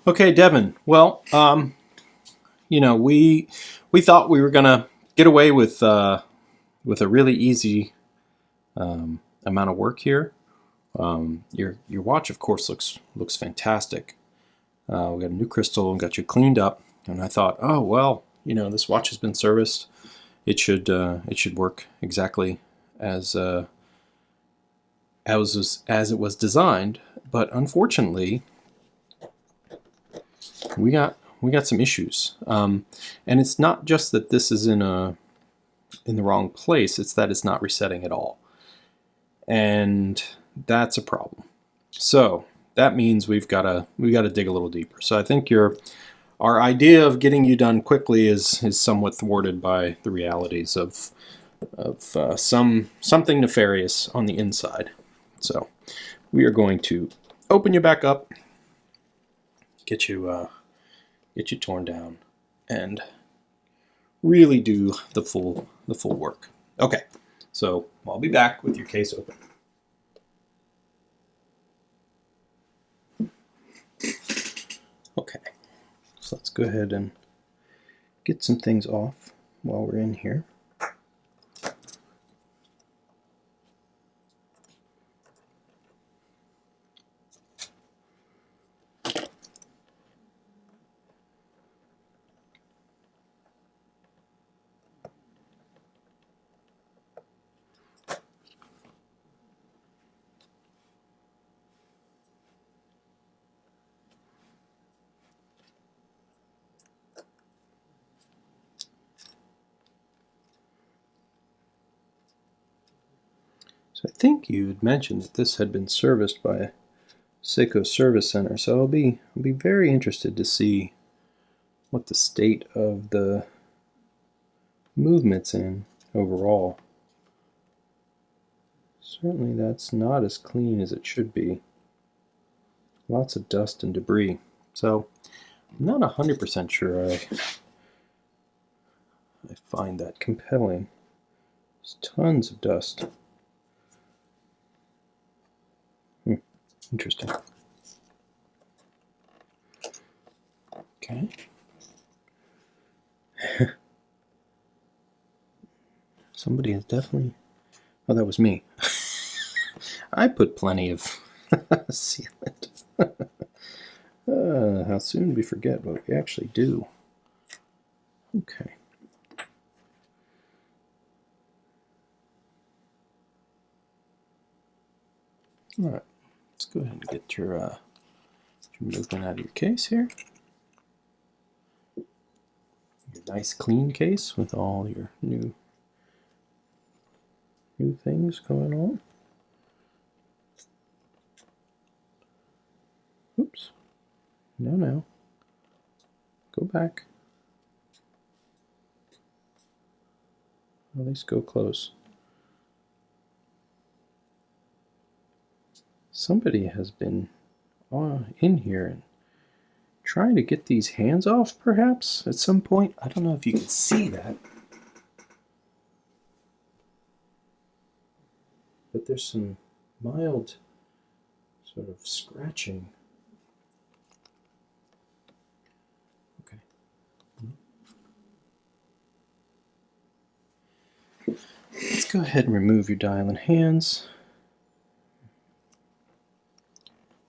Okay, Devin. Well, we thought we were gonna get away with a really easy amount of work here. Your watch, of course, looks fantastic. We got a new crystal and got you cleaned up. And I thought, oh well, this watch has been serviced. It should work exactly as as it was designed. But unfortunately, we got some issues. And it's not just that this is in the wrong place. It's that it's not resetting at all, and that's a problem. So that means we got to dig a little deeper. So I think our idea of getting you done quickly is somewhat thwarted by the realities of something nefarious on the inside. So we are going to open you back up, get you torn down, and really do the full work. Okay, so I'll be back with your case open. Okay, so let's go ahead and get some things off while we're in here. So I think you had mentioned that this had been serviced by a Seiko service center, so I'll be very interested to see what the state of the movement's in overall. Certainly that's not as clean as it should be. Lots of dust and debris. So I'm not 100% sure I find that compelling. There's tons of dust. Interesting. Okay. Somebody has definitely... Oh, that was me. I put plenty of sealant. How soon we forget what we actually do. Okay. All right. Let's go ahead and get your movement out of your case here. Your nice clean case with all your new things going on. Oops. No. Go back. At least go close. Somebody has been in here and trying to get these hands off, perhaps, at some point. I don't know if you can see that. But there's some mild sort of scratching. Okay. Let's go ahead and remove your dial and hands.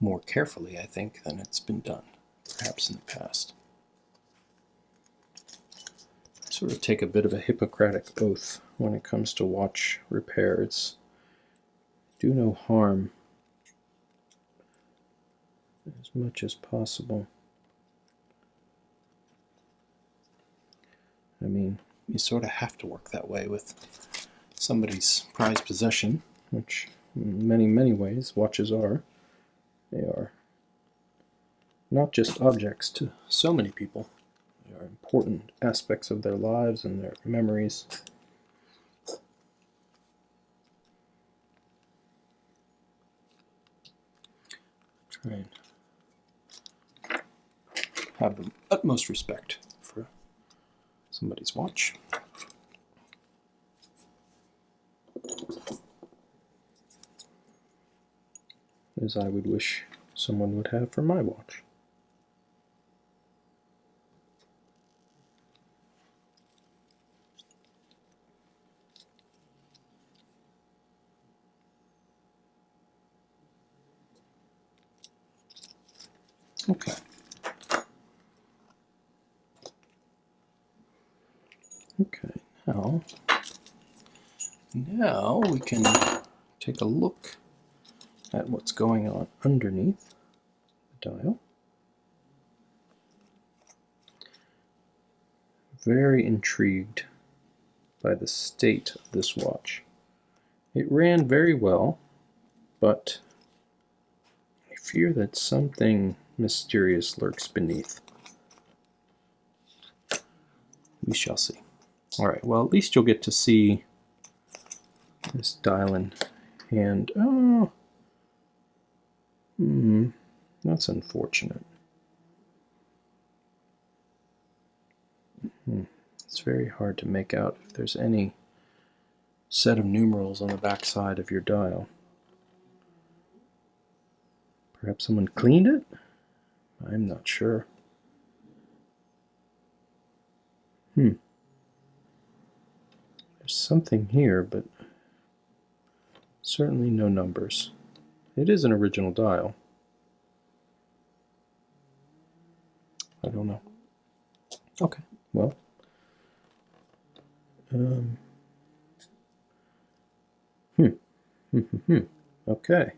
More carefully, I think, than it's been done, perhaps in the past. I sort of take a bit of a Hippocratic oath when it comes to watch repair. It's do no harm as much as possible. I mean, you sort of have to work that way with somebody's prized possession, which in many ways watches are. They are not just objects to so many people. They are important aspects of their lives and their memories. Try and have the utmost respect for somebody's watch. As I would wish someone would have for my watch. Okay. Okay, now we can take a look at what's going on underneath the dial. Very intrigued by the state of this watch. It ran very well, but I fear that something mysterious lurks beneath. We shall see. Alright, well, at least you'll get to see this dial in hand. Oh, that's unfortunate. It's very hard to make out if there's any set of numerals on the back side of your dial. Perhaps someone cleaned it? I'm not sure. There's something here, but certainly no numbers. It is an original dial. I don't know. Okay, well. Okay.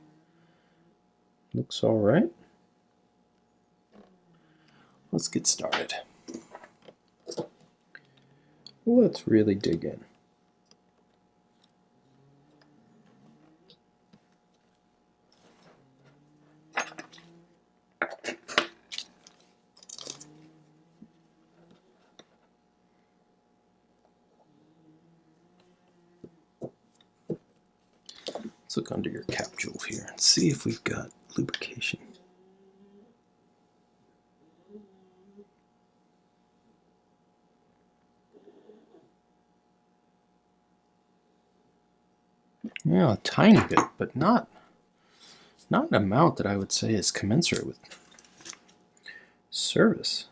Looks all right. Let's get started. Let's really dig in. Let's look under your capsule here and see if we've got lubrication. Yeah, a tiny bit, but not an amount that I would say is commensurate with service.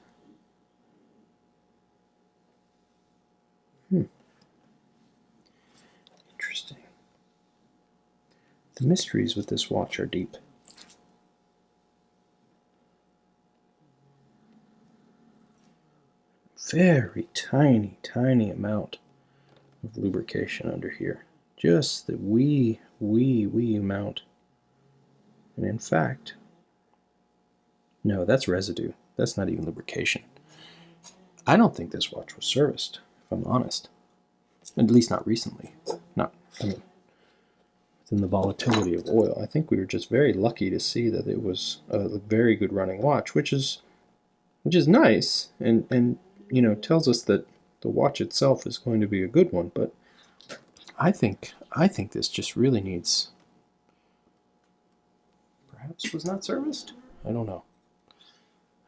Interesting. The mysteries with this watch are deep. Very tiny amount of lubrication under here. Just the wee amount. And in fact, no, that's residue. That's not even lubrication. I don't think this watch was serviced, if I'm honest. At least not recently. Within the volatility of oil. I think we were just very lucky to see that it was a very good running watch, which is nice and tells us that the watch itself is going to be a good one, but I think this just really needs, perhaps was not serviced? I don't know.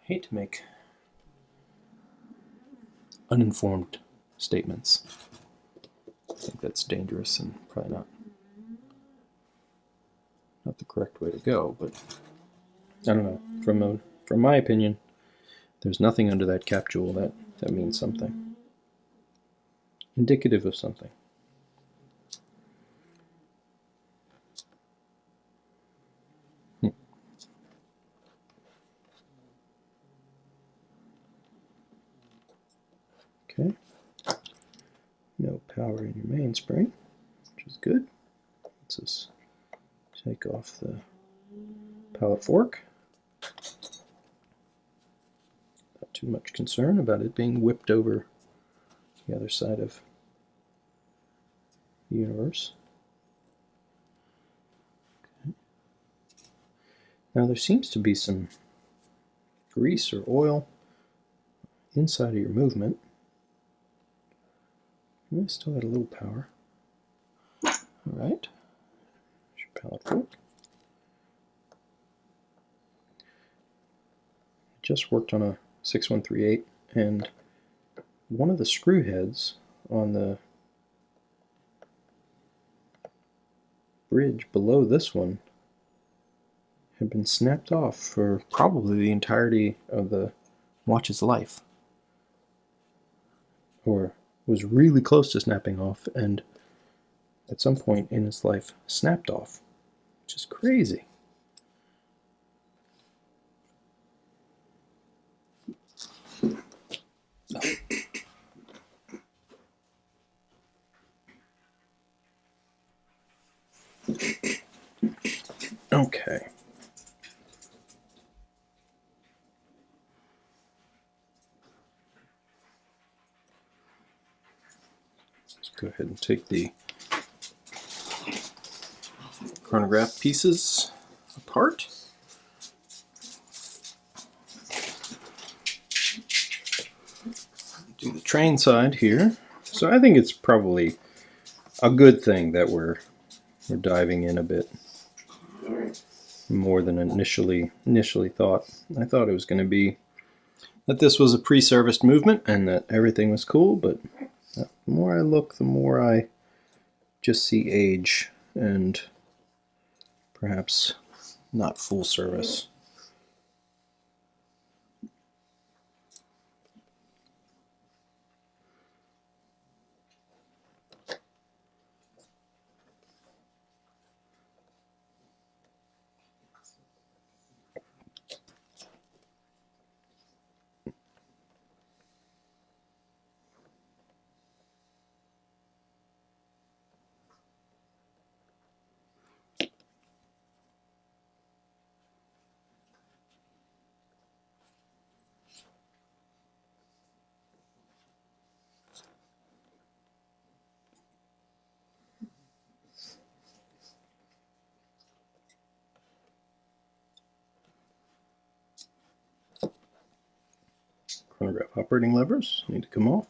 I hate to make uninformed statements. I think that's dangerous and probably not the correct way to go, but I don't know. From my opinion, there's nothing under that cap jewel that means something. Indicative of something. Okay. No power in your mainspring, which is good. Let's just take off the pallet fork. Not too much concern about it being whipped over the other side of the universe. Okay. Now there seems to be some grease or oil inside of your movement. I still got a little power. Alright. There's your pallet fork. Just worked on a 6138, and one of the screw heads on the bridge below this one had been snapped off for probably the entirety of the watch's life, or was really close to snapping off and at some point in its life snapped off, which is crazy. Okay. Let's go ahead and take the chronograph pieces apart. Do the train side here. So I think it's probably a good thing that we're diving in a bit more than initially thought. I thought it was going to be that this was a pre-serviced movement and that everything was cool, but the more I look, the more I just see age and perhaps not full service. Chronograph operating levers need to come off.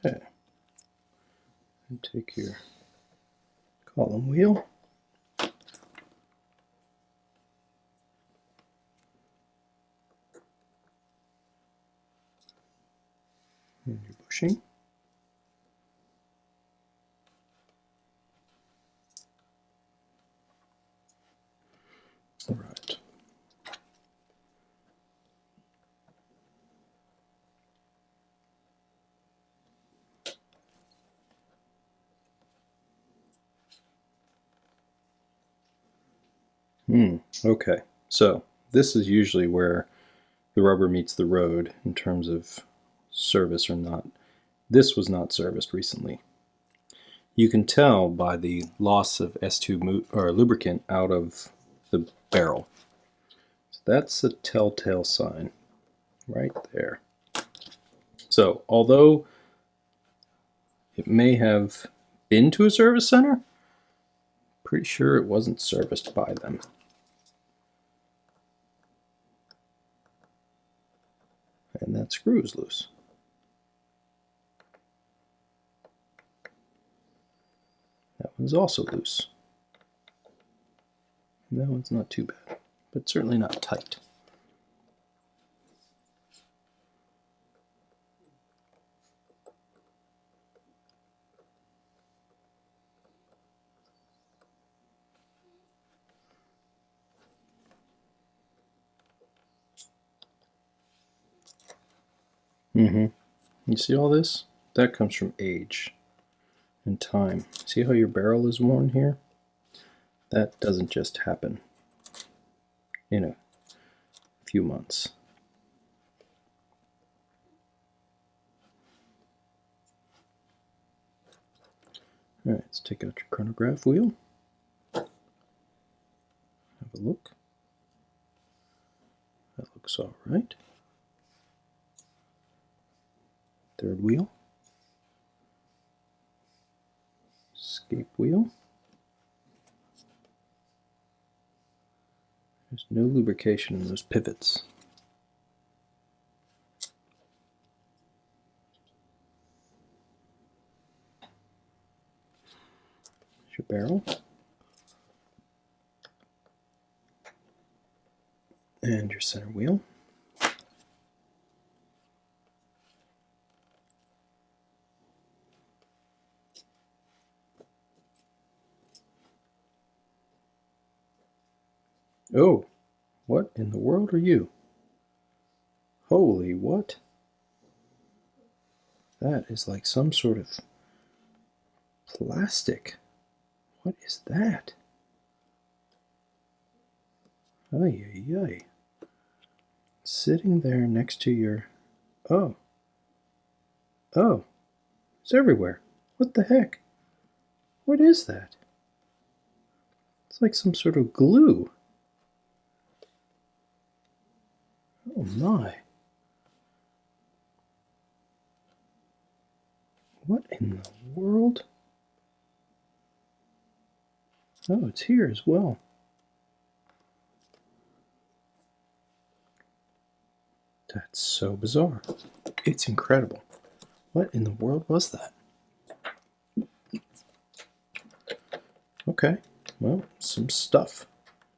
Okay, and take your column wheel. And your bushing. All right. Okay, so this is usually where the rubber meets the road in terms of service or not. This was not serviced recently. You can tell by the loss of S2 or lubricant out of the barrel. So that's a telltale sign right there. So although it may have been to a service center, pretty sure it wasn't serviced by them. And that screw is loose. That one's also loose. And that one's not too bad, but certainly not tight. You see all this? That comes from age and time. See how your barrel is worn here? That doesn't just happen in a few months. All right, let's take out your chronograph wheel. Have a look. That looks all right. Third wheel. Escape wheel. There's no lubrication in those pivots. There's your barrel. And your center wheel. Oh, what in the world are you? Holy what? That is like some sort of plastic. What is that? Ay, ay, ay. Sitting there next to your... Oh. Oh. It's everywhere. What the heck? What is that? It's like some sort of glue. Oh my. What in the world? Oh, it's here as well. That's so bizarre. It's incredible. What in the world was that? Okay, well, some stuff.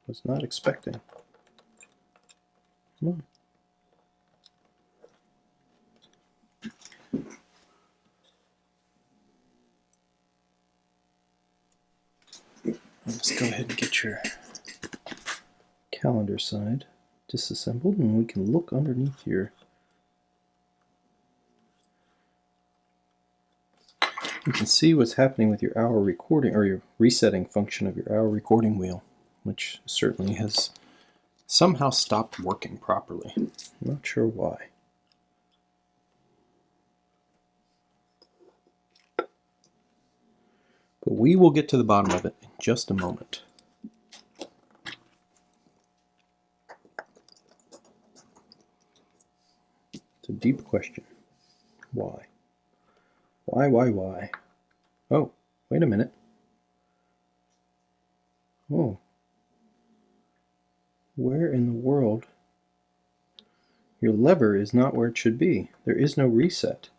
Was not expecting. Come on. Let's go ahead and get your calendar side disassembled, and we can look underneath here. You can see what's happening with your hour recording, or your resetting function of your hour recording wheel, which certainly has somehow stopped working properly. I'm not sure why. But we will get to the bottom of it in just a moment. It's a deep question. Why? Why? Oh, wait a minute. Oh. Where in the world? Your lever is not where it should be. There is no reset.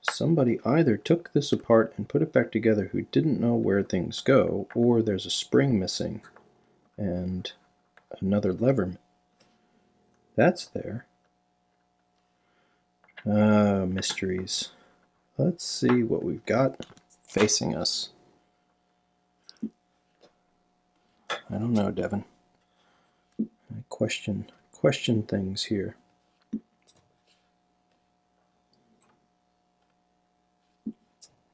Somebody either took this apart and put it back together who didn't know where things go, or there's a spring missing and another lever. That's there. Mysteries. Let's see what we've got facing us. I don't know, Devin. I question things here.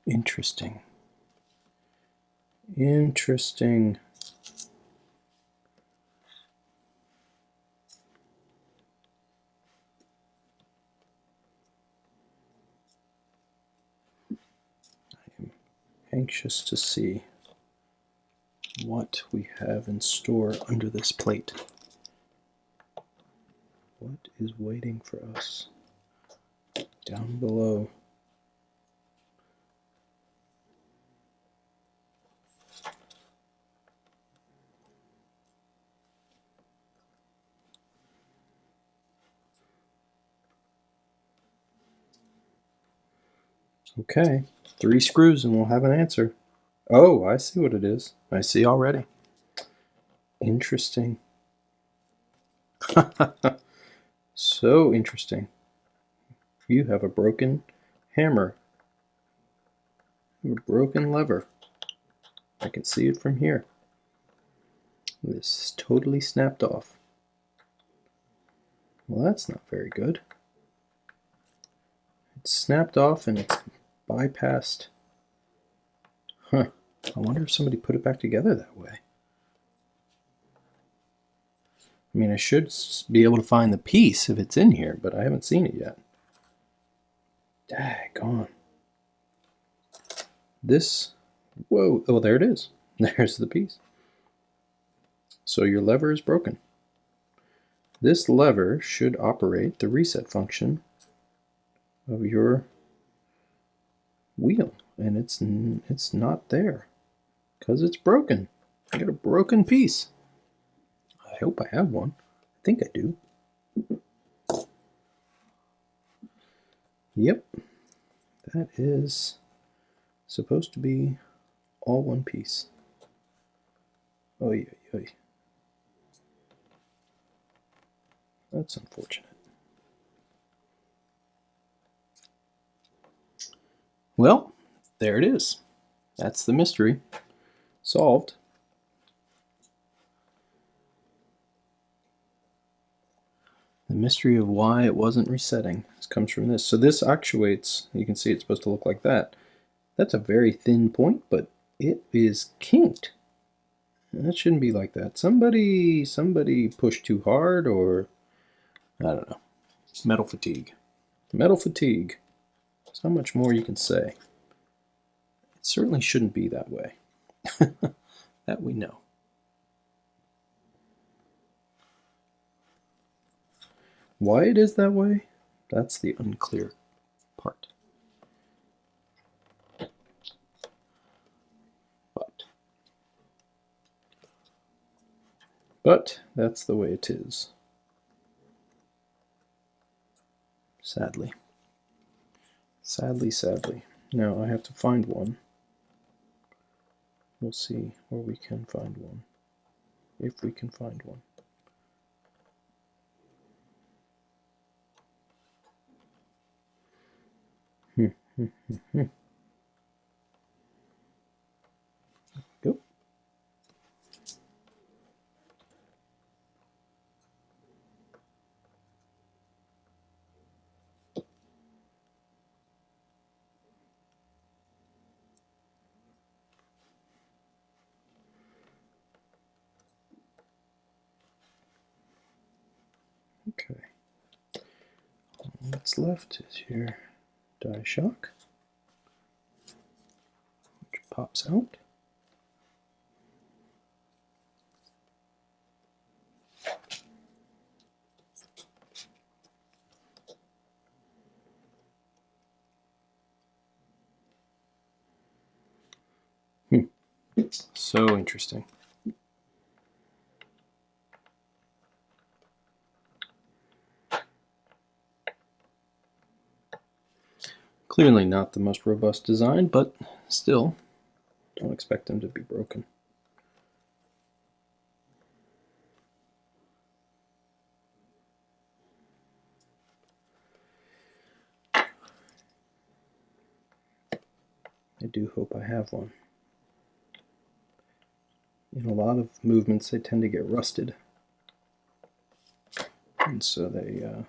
Interesting. Interesting. I am anxious to see what we have in store under this plate. What is waiting for us down below? Okay, 3 screws and we'll have an answer. Oh, I see what it is. I see already. Interesting. So interesting. You have a broken hammer. You have a broken lever. I can see it from here. This is totally snapped off. Well, that's not very good. It's snapped off and it's bypassed. Huh. I wonder if somebody put it back together that way. I mean, I should be able to find the piece if it's in here, but I haven't seen it yet. Daggone. This, whoa, oh, there it is. There's the piece. So your lever is broken. This lever should operate the reset function of your wheel, and it's not there because it's broken. You got a broken piece. I hope I have one. I think I do. Yep, that is supposed to be all one piece. Oy, oy, oy. That's unfortunate. Well, there it is. That's the mystery solved. The mystery of why it wasn't resetting comes from this. So this actuates, you can see it's supposed to look like that. That's a very thin point, but it is kinked. That shouldn't be like that. Somebody pushed too hard, or I don't know. Metal fatigue. Metal fatigue. There's not much more you can say. It certainly shouldn't be that way. That we know. Why it is that way, that's the unclear part. But that's the way it is. Sadly. Sadly, sadly. Now I have to find one. We'll see where we can find one. If we can find one. Go. Okay. All that's left is your die shock, which pops out. So interesting. Clearly not the most robust design, but still, don't expect them to be broken. I do hope I have one. In a lot of movements, they tend to get rusted. And so they are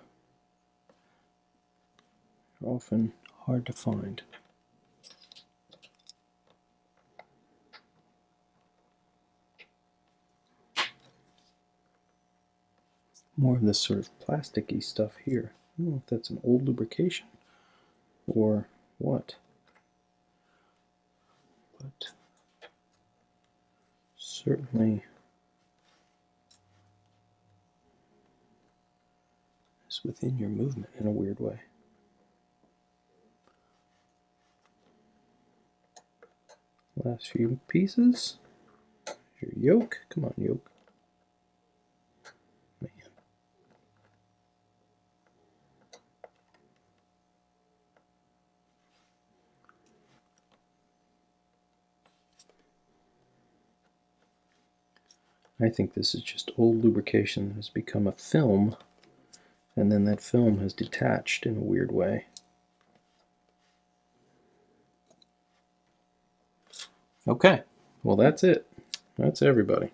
often hard to find. More of this sort of plasticky stuff here. I don't know if that's an old lubrication or what. But certainly is within your movement in a weird way. Last few pieces. Your yoke. Come on, yoke. Man. I think this is just old lubrication that has become a film, and then that film has detached in a weird way. Okay, well that's it. That's everybody.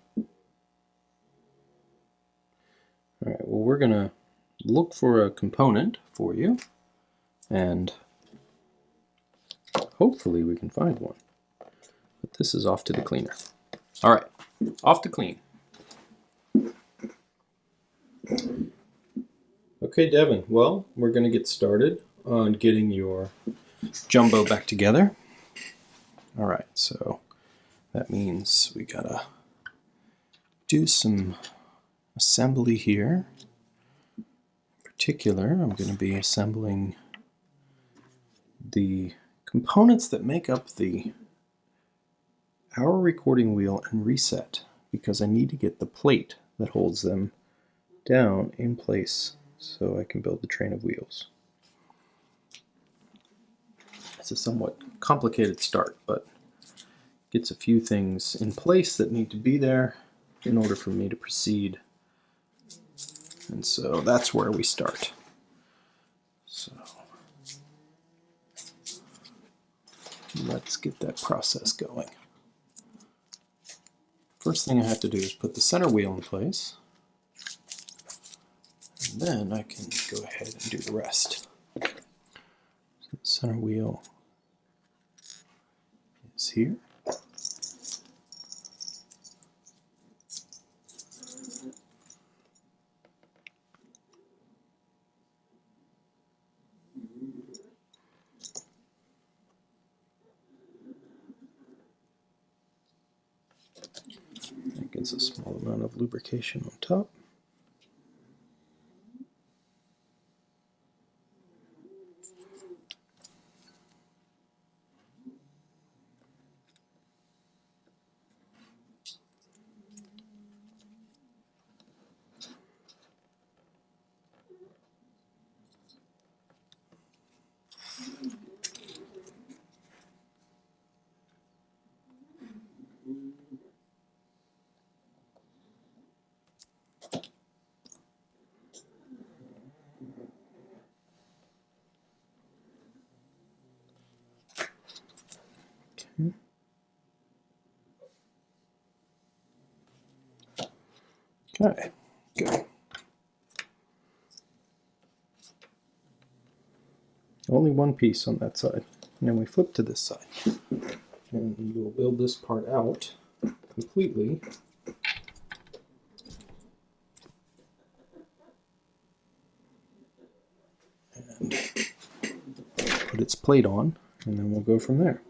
Alright, well we're gonna look for a component for you, and hopefully we can find one. But this is off to the cleaner. Alright, off to clean. Okay, Devin, well, we're gonna get started on getting your jumbo back together. Alright, so that means we gotta do some assembly here. In particular, I'm going to be assembling the components that make up the hour recording wheel and reset, because I need to get the plate that holds them down in place so I can build the train of wheels. It's a somewhat complicated start, but gets a few things in place that need to be there in order for me to proceed. And so that's where we start. So let's get that process going. First thing I have to do is put the center wheel in place, and then I can go ahead and do the rest. So the center wheel is here. That gets a small amount of lubrication on top. Okay, good. Only one piece on that side. And then we flip to this side. And we'll build this part out completely. And put its plate on, and then we'll go from there.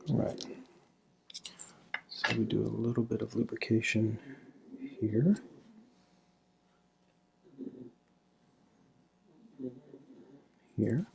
All right. So we do a little bit of lubrication here. Here.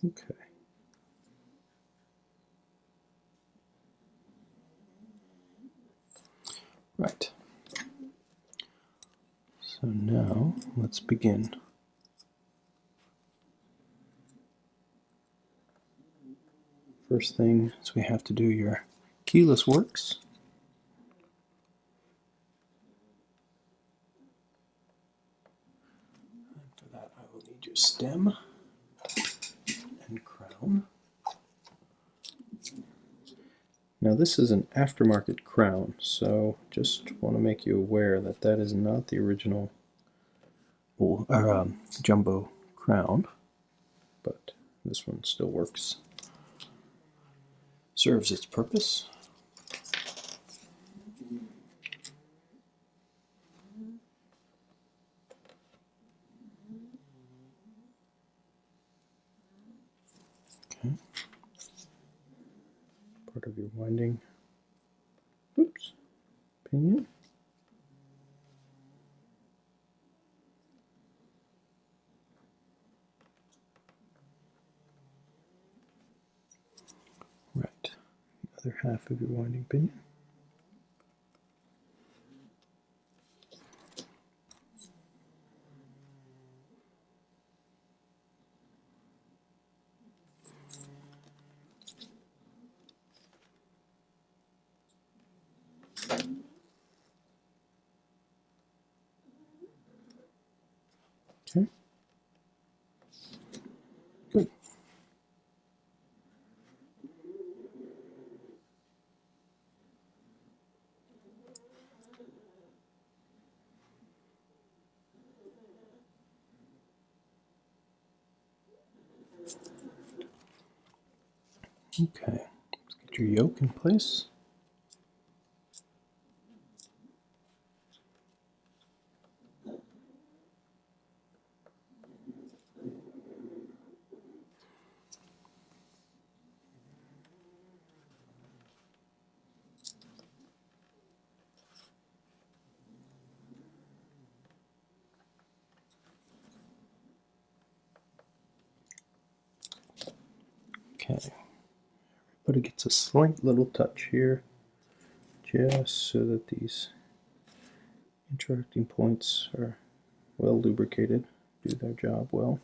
Okay. Right. So now let's begin. First thing is we have to do your keyless works. And for that I will need your stem and crown. Now this is an aftermarket crown, so just want to make you aware that that is not the original jumbo crown, but this one still works. Serves its purpose. Okay. Part of your winding, pinion. Right. The other half of your winding pinion. Okay. Good. Okay, let's get your yoke in place. Okay, everybody gets a slight little touch here, just so that these interacting points are well lubricated, do their job well.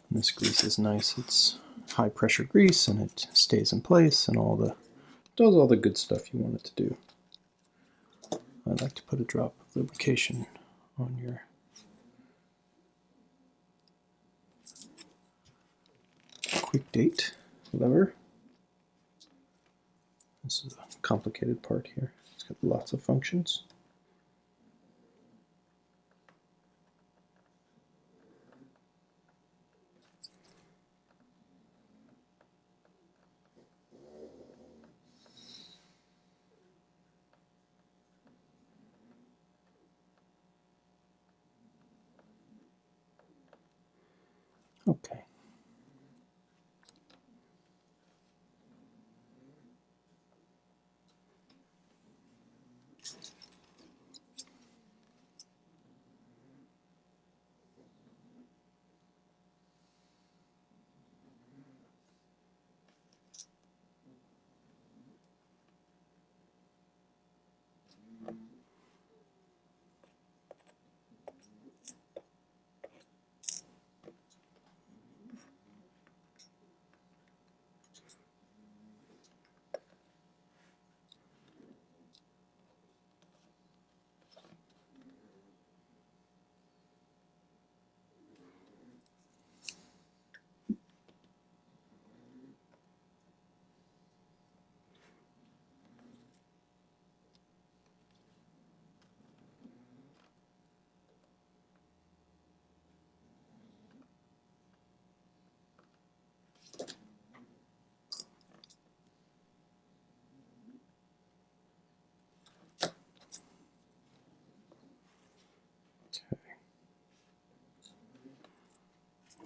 And this grease is nice. It's high pressure grease and it stays in place and does all the good stuff you want it to do. I like to put a drop of lubrication on your quick date lever. This is a complicated part here. It's got lots of functions. Okay.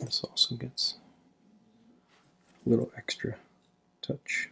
This also gets a little extra touch.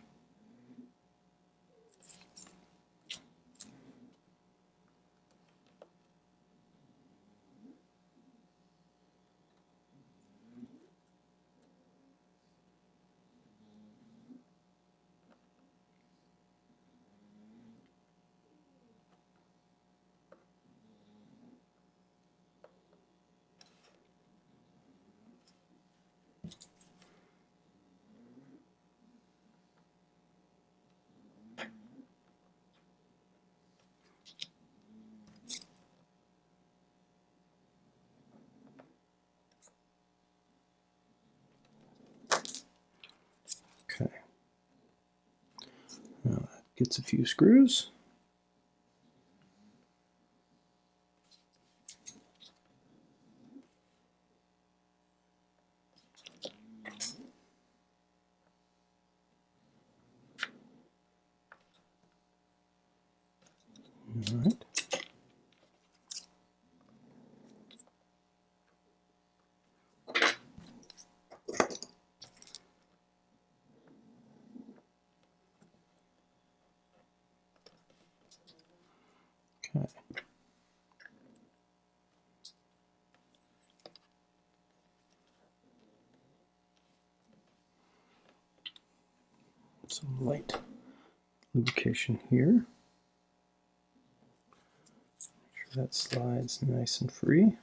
Okay. Now that gets a few screws. All right. Okay. Some light lubrication here. Make sure that slides nice and free.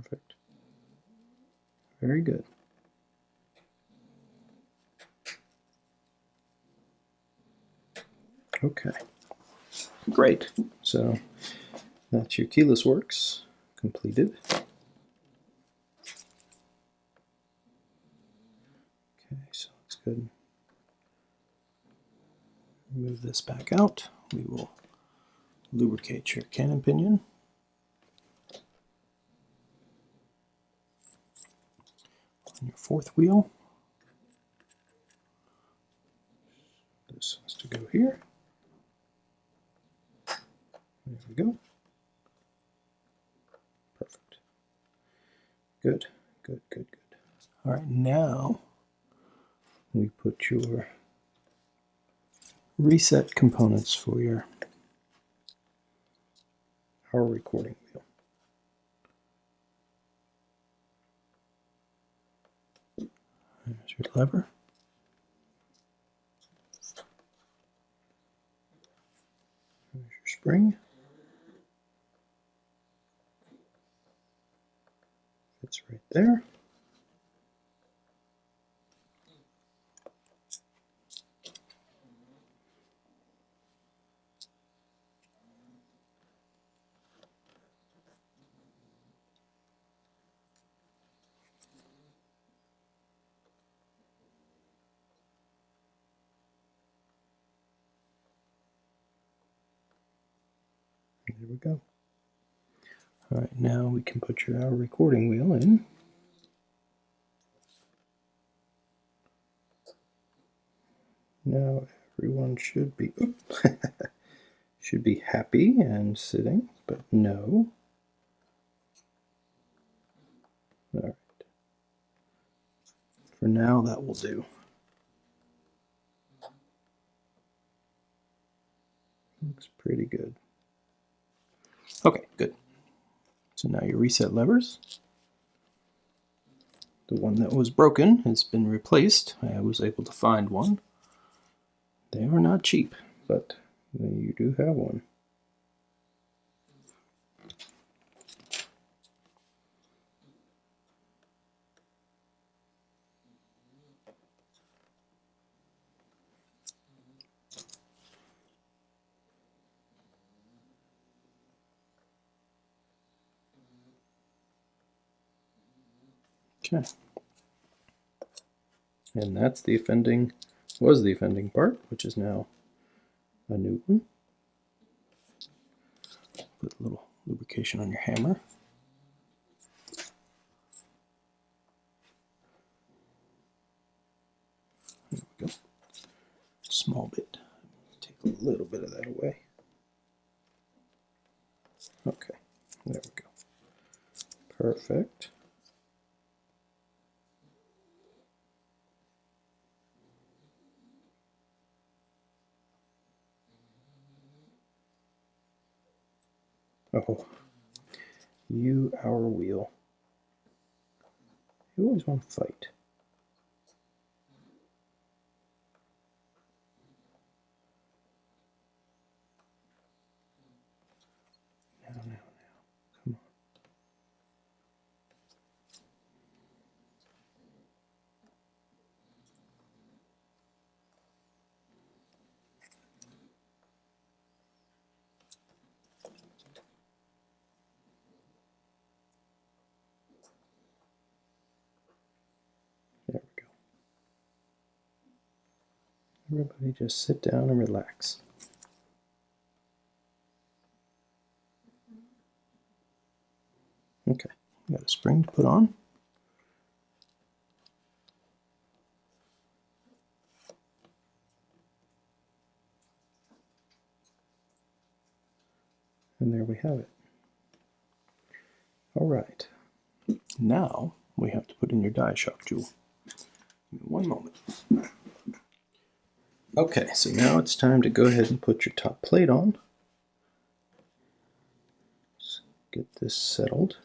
Perfect. Very good. Okay, great. So that's your keyless works completed. Okay, so let's go ahead and move this back out. We will lubricate your cannon pinion. On your fourth wheel. This has to go here. There we go. Perfect. Good, good, good, good. All right, now we put your reset components for your hour recording wheel. There's your lever. There's your spring. Fits right there. There we go. All right, now we can put your hour recording wheel in. Now everyone should be should be happy and sitting, but no. All right. For now, that will do. Looks pretty good. Okay, good. So now your reset levers. The one that was broken has been replaced. I was able to find one. They are not cheap, but you do have one. Okay. And that's the offending, was the offending part, which is now a new one. Put a little lubrication on your hammer. There we go. Small bit. Take a little bit of that away. Okay, there we go. Perfect. Oh, you, our wheel. You always want to fight. Now, come on. There we go. Everybody just sit down and relax. Okay, got a spring to put on. And there we have it. All right, now we have to put in your die shock jewel. One moment. Okay, so now it's time to go ahead and put your top plate on. Let's get this settled.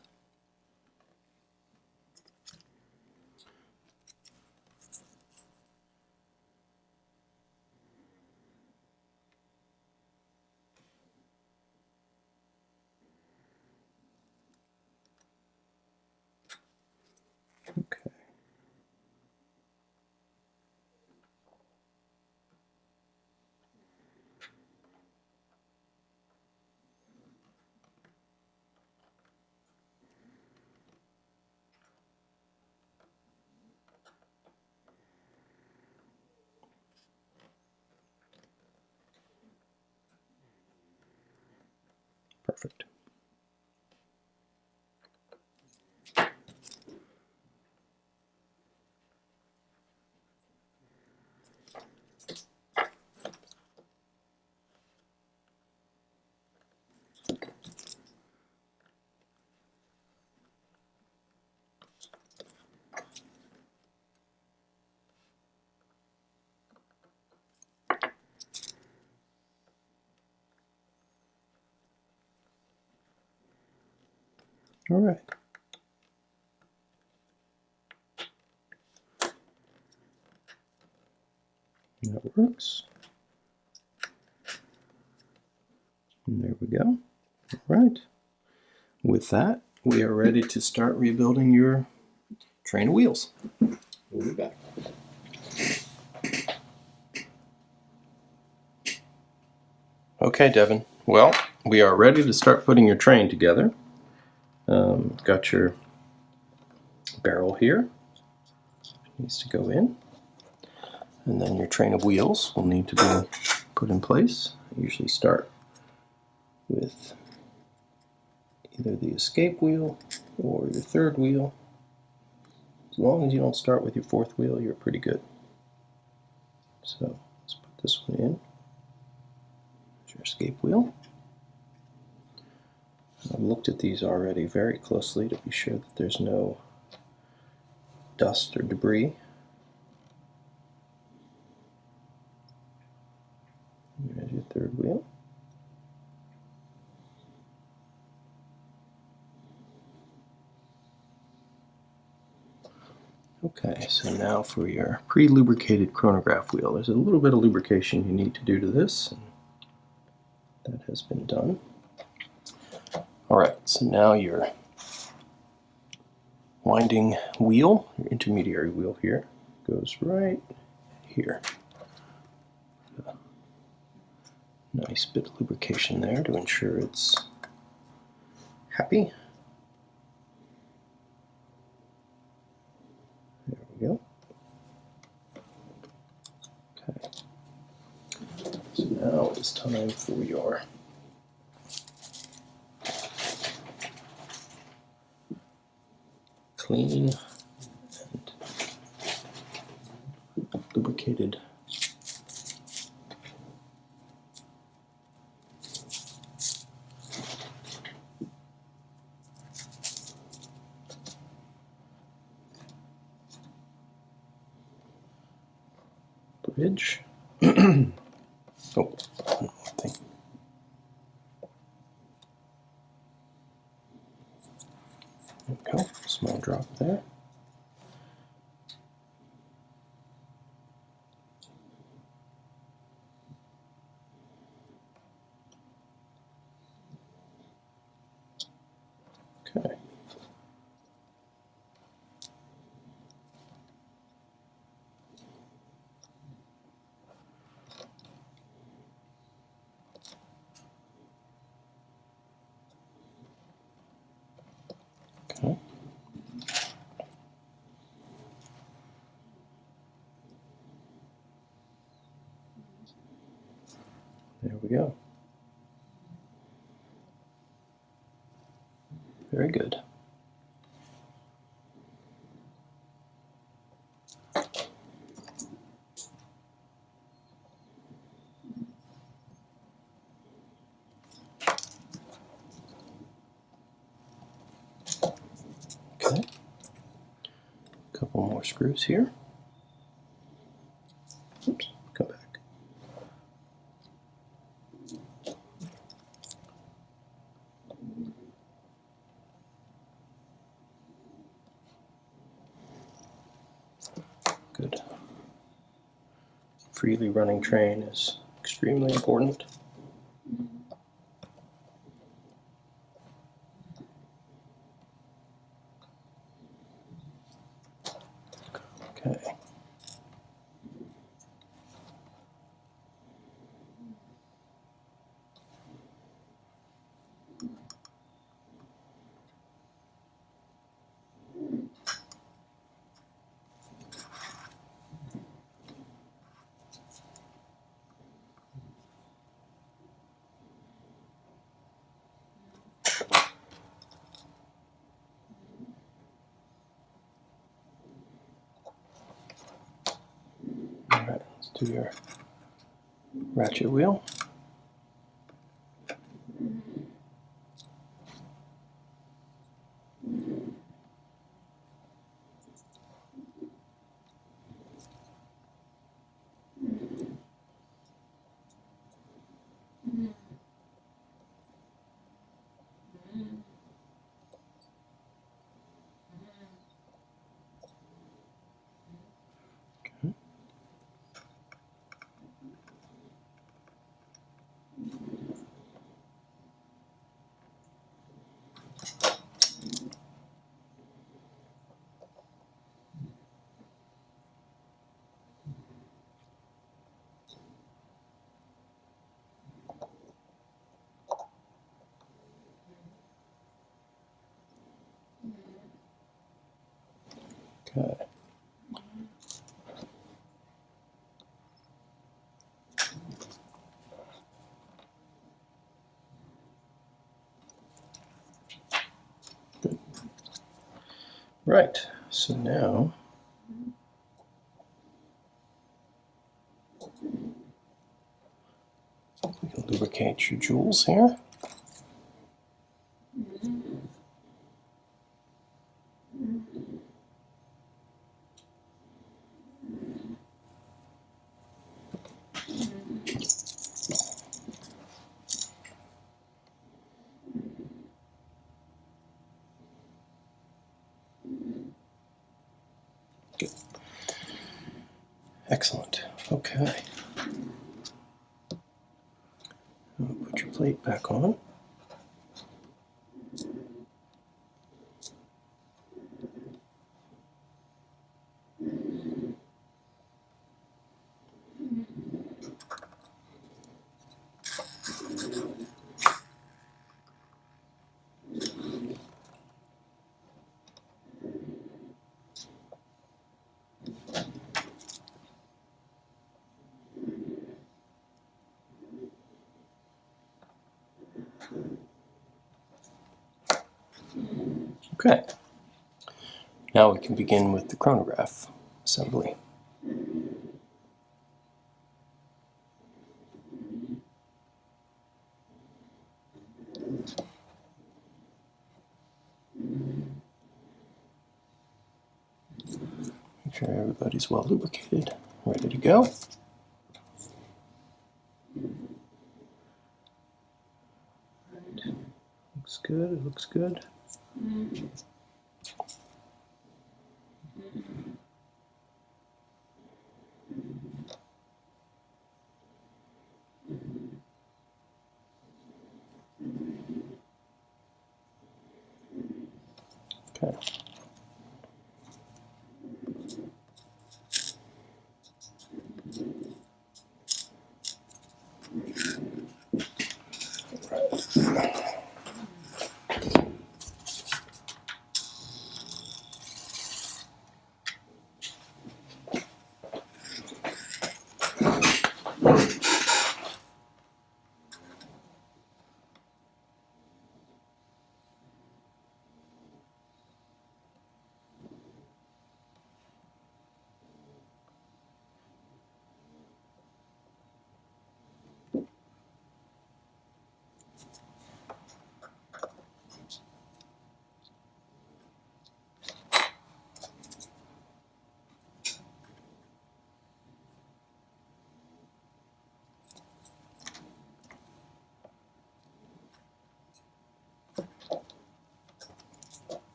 Perfect. All right. That works. And there we go. All right. With that, we are ready to start rebuilding your train of wheels. We'll be back. Okay, Devin. Well, we are ready to start putting your train together. Got your barrel here. It needs to go in. And then your train of wheels will need to be put in place. I usually start with either the escape wheel or your third wheel. As long as you don't start with your fourth wheel, you're pretty good. So let's put this one in. There's your escape wheel. I've looked at these already very closely to be sure that there's no dust or debris. There's your third wheel. Okay, so now for your pre-lubricated chronograph wheel. There's a little bit of lubrication you need to do to this, and that has been done. Alright, so now your winding wheel, your intermediary wheel here, goes right here. Nice bit of lubrication there to ensure it's happy. There we go. Okay. So now it's time for your clean and lubricated bridge. Oh, one more thing. There we go, small drop there. Okay. Okay. There we go. Very good. Okay. A couple more screws here. Oops, come back. Good. Freely running train is extremely important. Okay. Let's do your ratchet wheel. Okay. Good. Right, so now we can lubricate your jewels here. Good. Excellent. Okay. Put your plate back on. Okay. Now we can begin with the chronograph assembly. Make sure everybody's well lubricated, ready to go. Looks good, it looks good. Okay.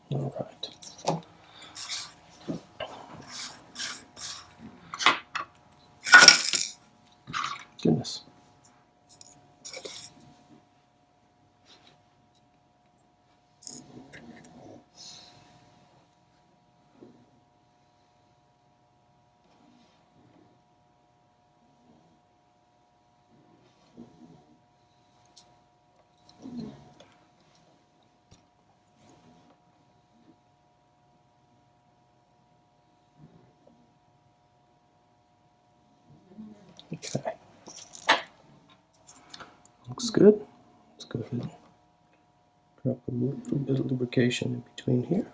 All right. Okay. Looks good. Let's go ahead and drop a little bit of lubrication in between here.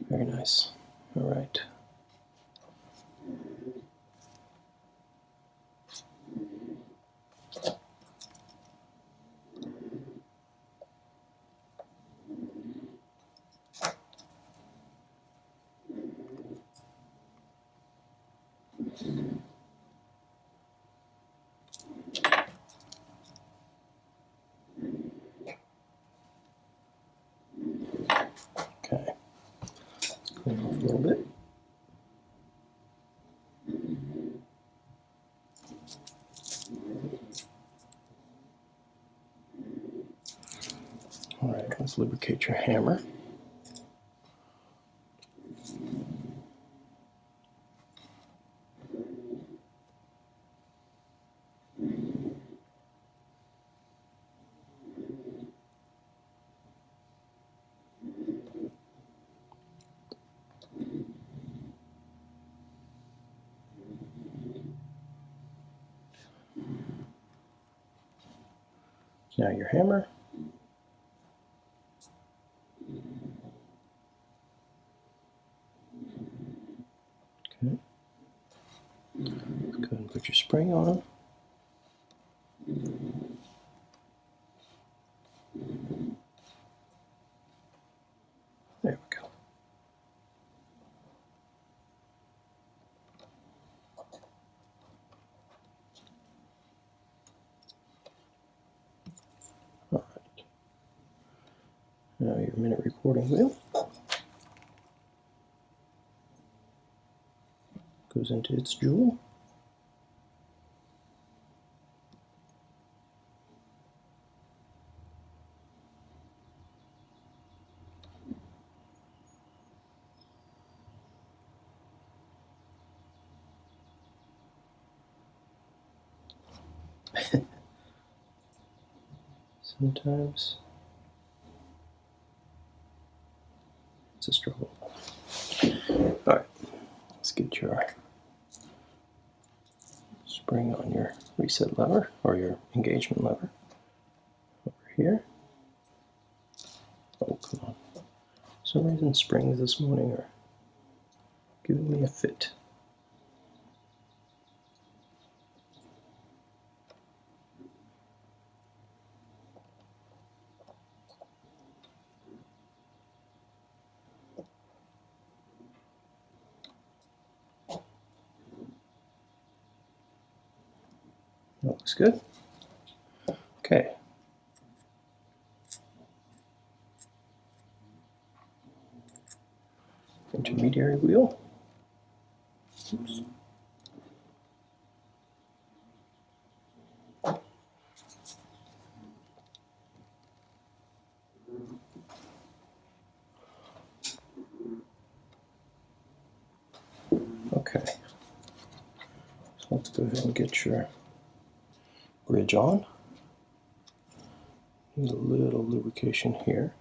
Very nice. All right. Okay. Let's clean off a little bit. All right, let's lubricate your hammer. Now your hammer. Okay. Let's go ahead and put your spring on. There we go. All right. Now your minute recording wheel goes into its jewel. Sometimes it's a struggle. All right, let's get your spring on your reset lever or your engagement lever over here. Oh, come on. For some reason springs this morning are giving me a fit. That looks good. Okay. Intermediary wheel. Oops. Okay. So let's go ahead and get your bridge on. Need a little lubrication here.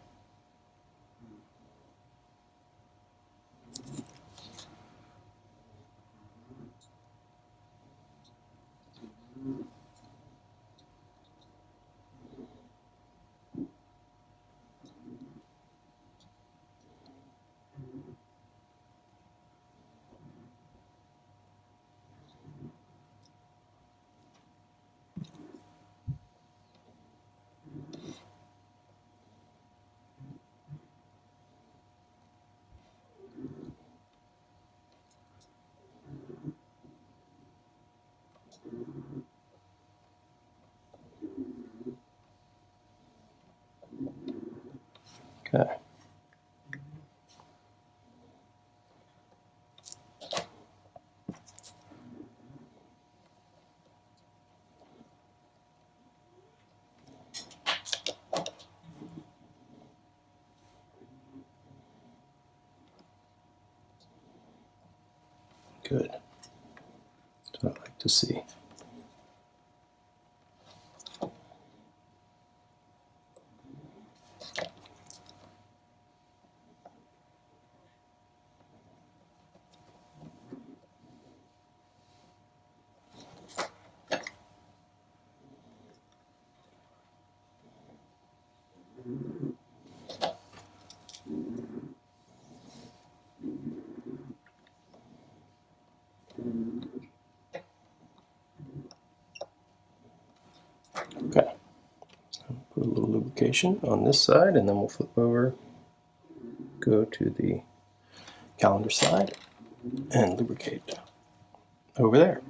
Okay. Good. That's what I like to see. Okay. Put a little lubrication on this side, and then we'll flip over, go to the calendar side, and lubricate over there.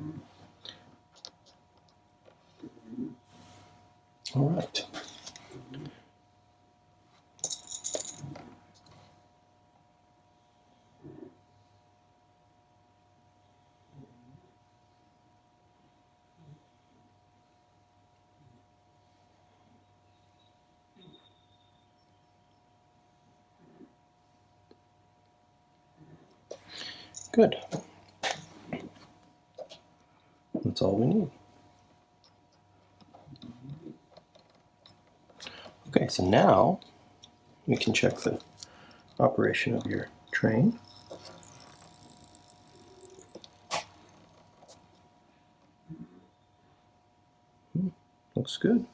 All right. Good. That's all we need. Okay, so now we can check the operation of your train. Looks good.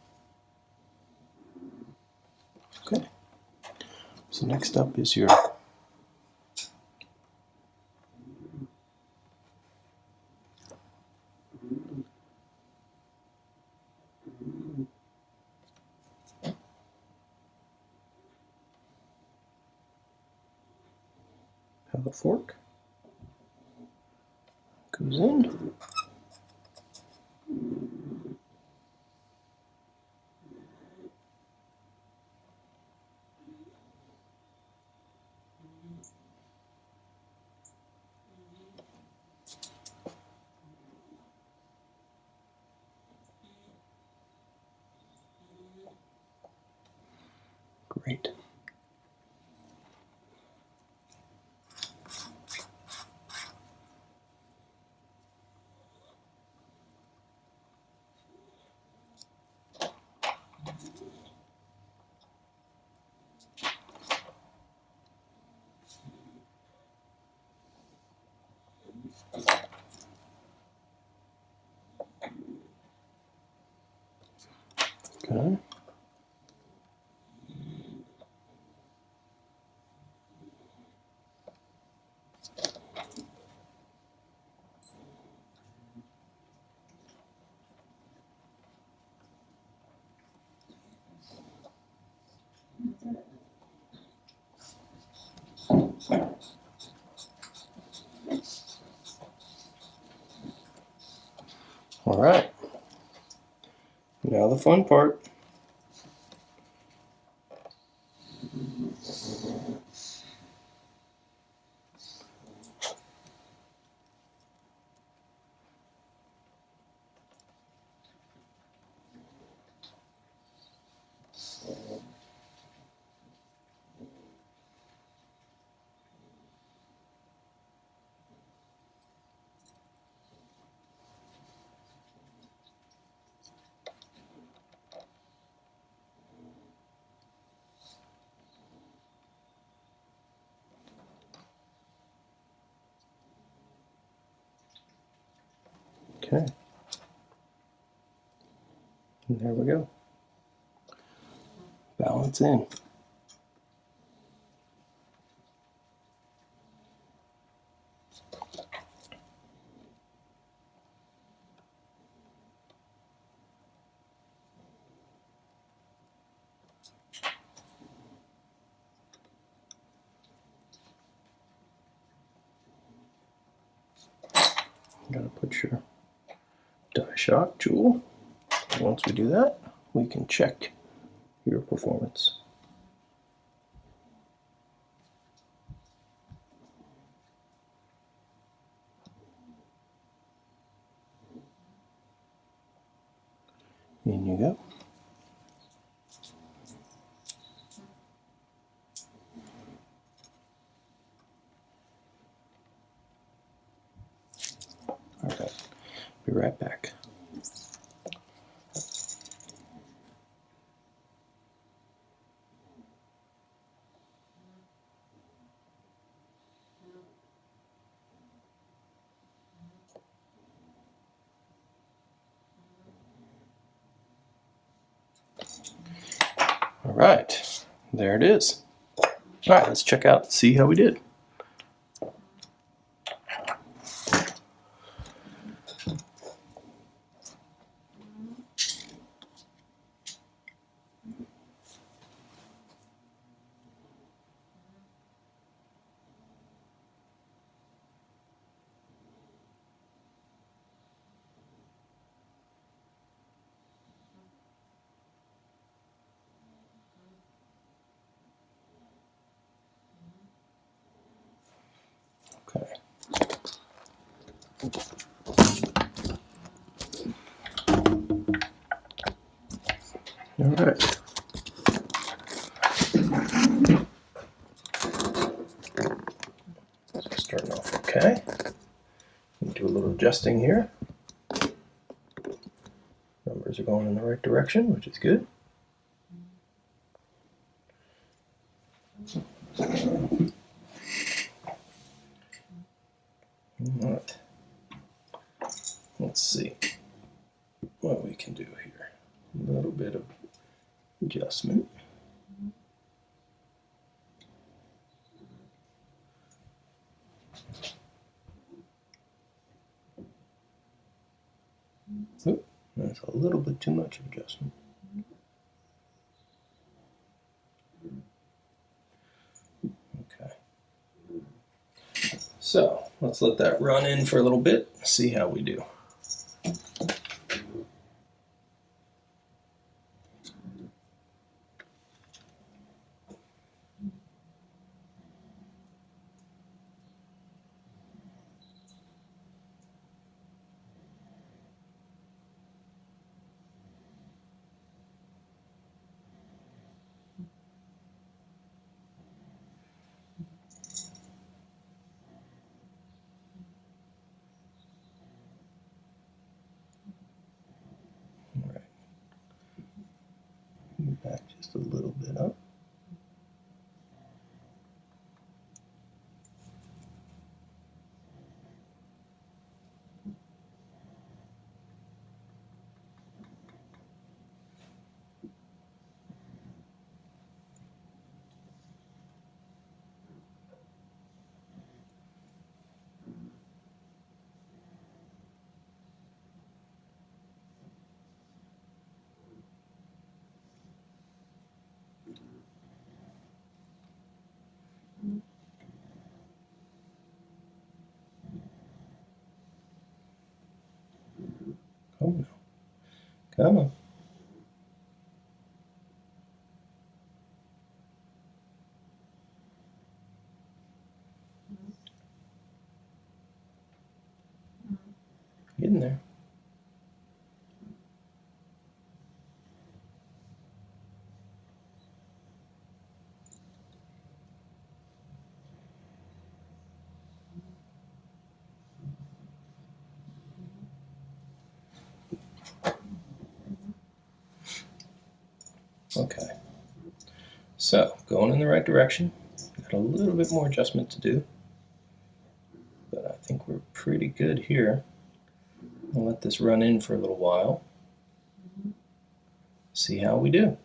Okay. So next up is your have a fork. Goes in. Great. Okay. All right. Now the fun part. Okay. And there we go. Balance in. Gotta put your die shock jewel. Once we do that, we can check your performance. In you go. All right, be right back. All right, there it is. All right, let's check out, see how we did. All right. Starting off okay. Do a little adjusting here. Numbers are going in the right direction, which is good. All right. Let's see what we can do here. A little bit of adjustment. Oop, that's a little bit too much of adjustment. Okay. So let's let that run in for a little bit, see how we do. All right. Back just a little bit up. Oh no. Come on. Get in there. Okay. So, going in the right direction. Got a little bit more adjustment to do, but I think we're pretty good here. I'll let this run in for a little while. See how we do.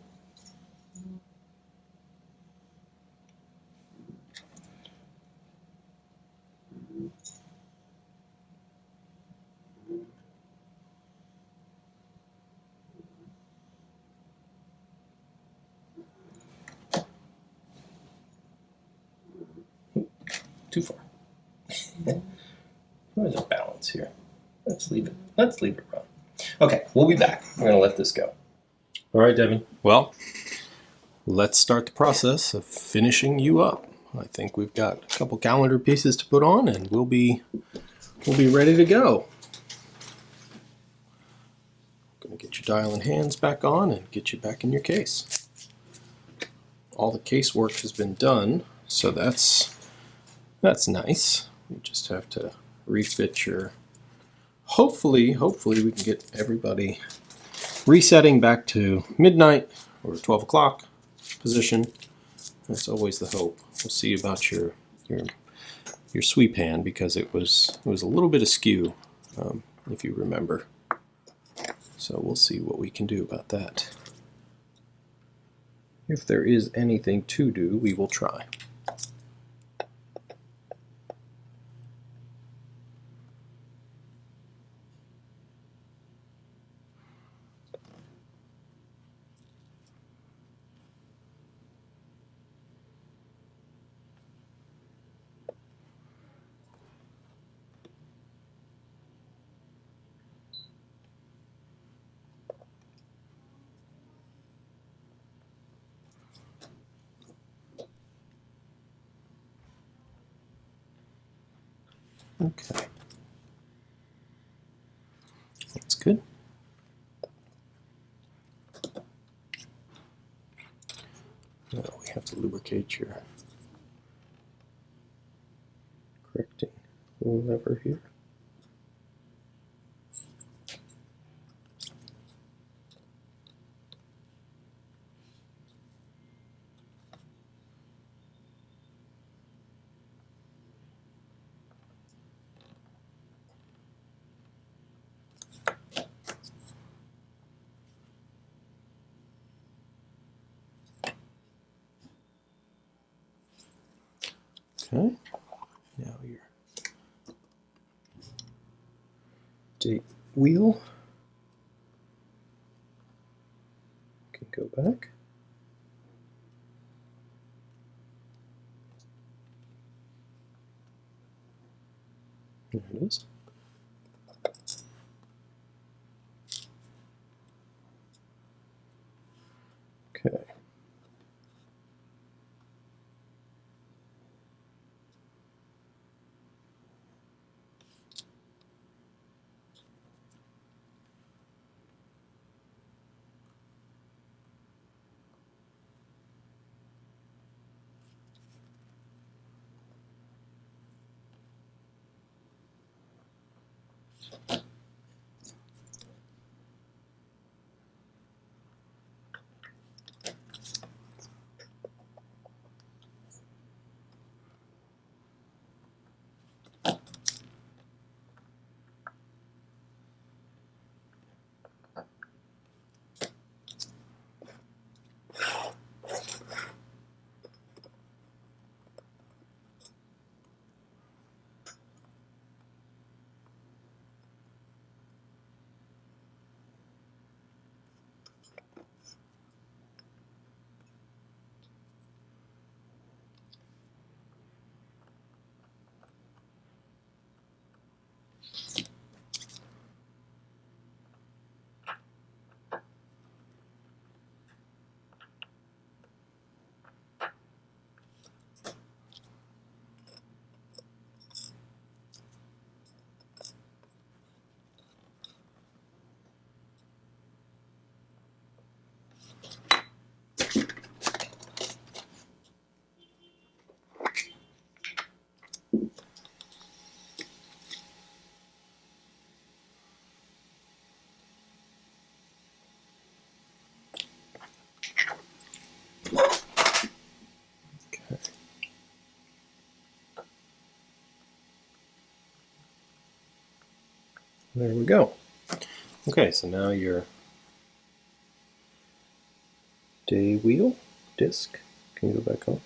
Too far. Where's the balance here? Let's leave it run. Okay, we'll be back. We're gonna let this go. All right, Devin. Well, let's start the process of finishing you up. I think we've got a couple calendar pieces to put on, and we'll be ready to go. Gonna get your dial and hands back on and get you back in your case. All the case work has been done, so that's nice. You just have to refit your. Hopefully we can get everybody resetting back to midnight or 12 o'clock position. That's always the hope. We'll see about your sweep hand, because it was a little bit askew, if you remember. So we'll see what we can do about that. If there is anything to do, we will try. Okay. That's good. have to lubricate your correcting lever here. Okay, now your date wheel can go back. There it is. Okay. There we go. Okay, so now your day wheel disc can go back on.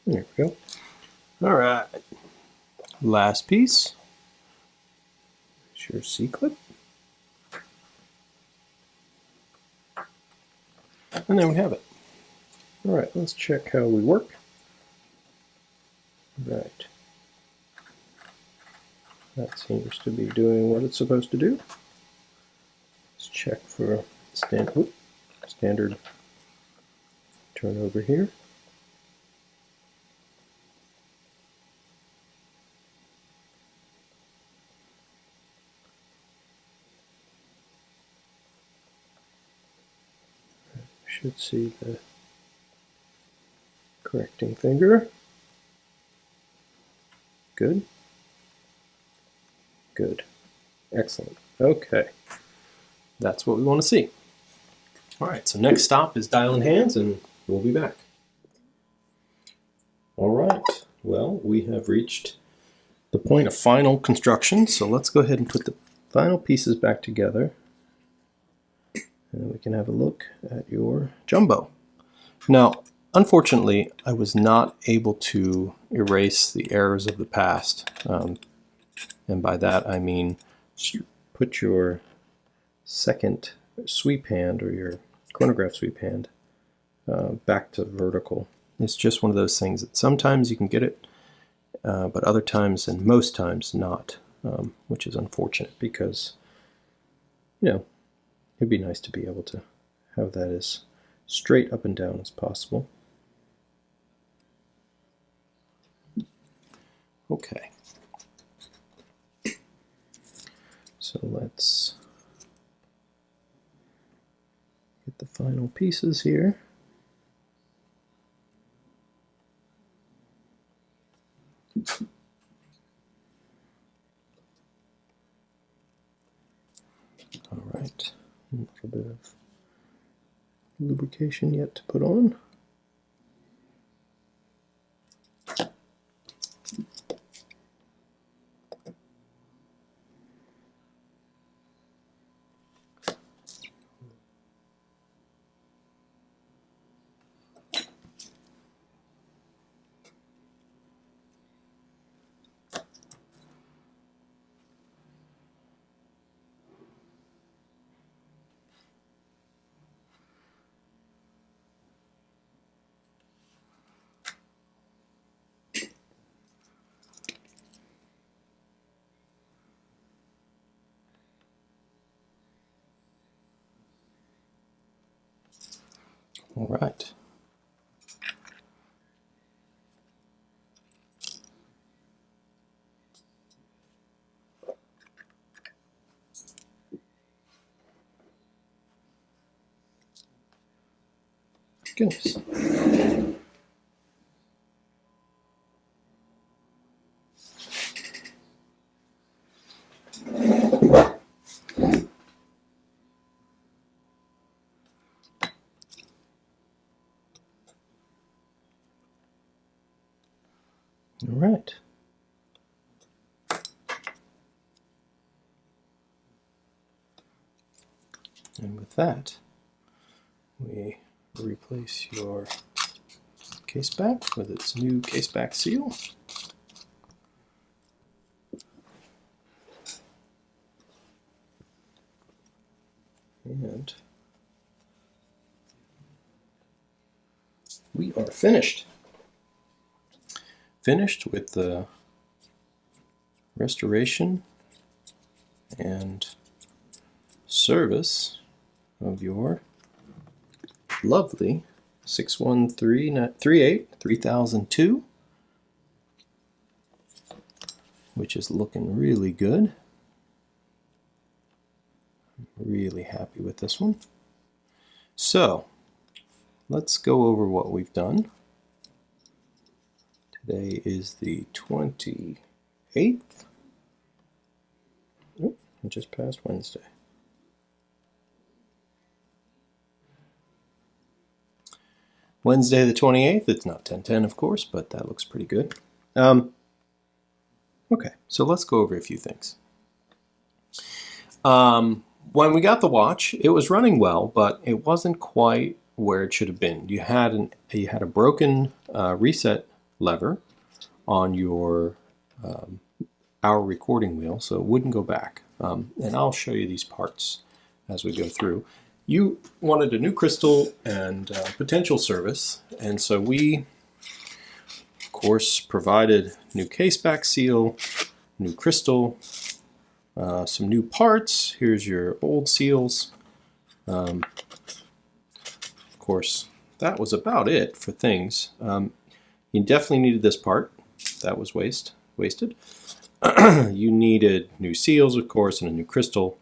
There we go. All right, last piece. Here's your C-clip. And there we have it. All right, let's check how we work. Right. That seems to be doing what it's supposed to do. Let's check for standard turnover here. Should see the correcting finger. Good. Good. Excellent. Okay. That's what we want to see. All right, so next stop is dial in hands, and we'll be back. All right, well, we have reached the point of final construction, so let's go ahead and put the final pieces back together. And we can have a look at your jumbo. Now, Unfortunately, I was not able to erase the errors of the past. And by that I mean put your second sweep hand or your chronograph sweep hand back to vertical. It's just one of those things that sometimes you can get it, but other times and most times not, which is unfortunate because, you know, it'd be nice to be able to have that as straight up and down as possible. Okay. So let's get the final pieces here. All right, a little bit of lubrication yet to put on. All right. Goodness. All right. And with that, we replace your case back with its new case back seal. And we are finished. Finished with the restoration and service of your lovely 61338 3002, which is looking really good. I'm really happy with this one. So let's go over what we've done. Today is the 28th. Oh, I just passed Wednesday. Wednesday the 28th. It's not 10:10, of course, but that looks pretty good. Okay, so let's go over a few things. When we got the watch, it was running well, but it wasn't quite where it should have been. You had a broken reset lever on your hour recording wheel, so it wouldn't go back. And I'll show you these parts as we go through. You wanted a new crystal and potential service, and so we, of course, provided new case back seal, new crystal, some new parts. Here's your old seals. Of course, that was about it for things. You definitely needed this part. That was wasted. You needed new seals, of course, and a new crystal,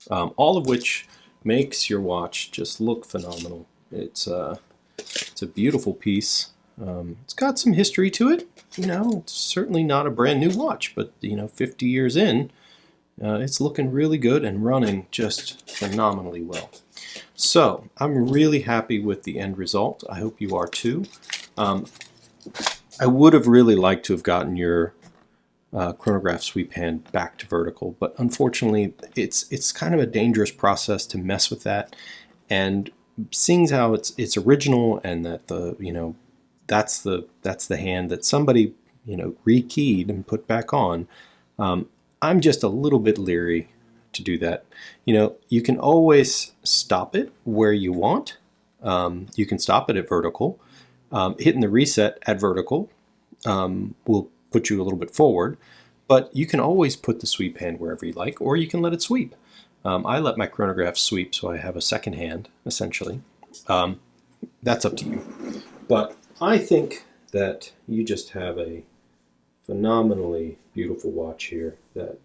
all of which makes your watch just look phenomenal. It's a beautiful piece. It's got some history to it. You know, it's certainly not a brand new watch, but 50 years in, it's looking really good and running just phenomenally well. So I'm really happy with the end result. I hope you are too. I would have really liked to have gotten your chronograph sweep hand back to vertical, but unfortunately it's kind of a dangerous process to mess with that, and seeing how it's original and that that's the hand that somebody rekeyed and put back on. I'm just a little bit leery to do that. You can always stop it where you want. You can stop it at vertical. Hitting the reset at vertical will put you a little bit forward, but you can always put the sweep hand wherever you like, or you can let it sweep. I let my chronograph sweep, so I have a second hand, essentially. That's up to you. But I think that you just have a phenomenally beautiful watch here that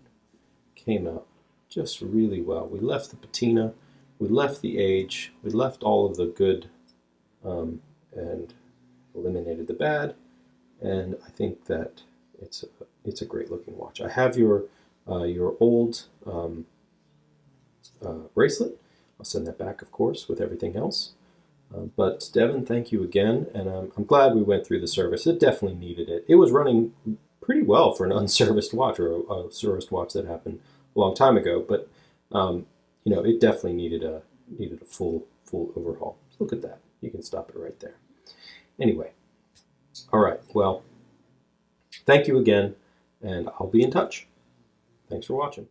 came out just really well. We left the patina, we left the age, we left all of the good, and eliminated the bad, and I think that it's a great looking watch. I have your old bracelet. I'll send that back, of course, with everything else. But Devin, thank you again, and I'm glad we went through the service. It definitely needed it. It was running pretty well for an unserviced watch, or a serviced watch that happened a long time ago. But it definitely needed a full overhaul. Look at that. You can stop it right there. Anyway, all right. Well, thank you again, and I'll be in touch. Thanks for watching.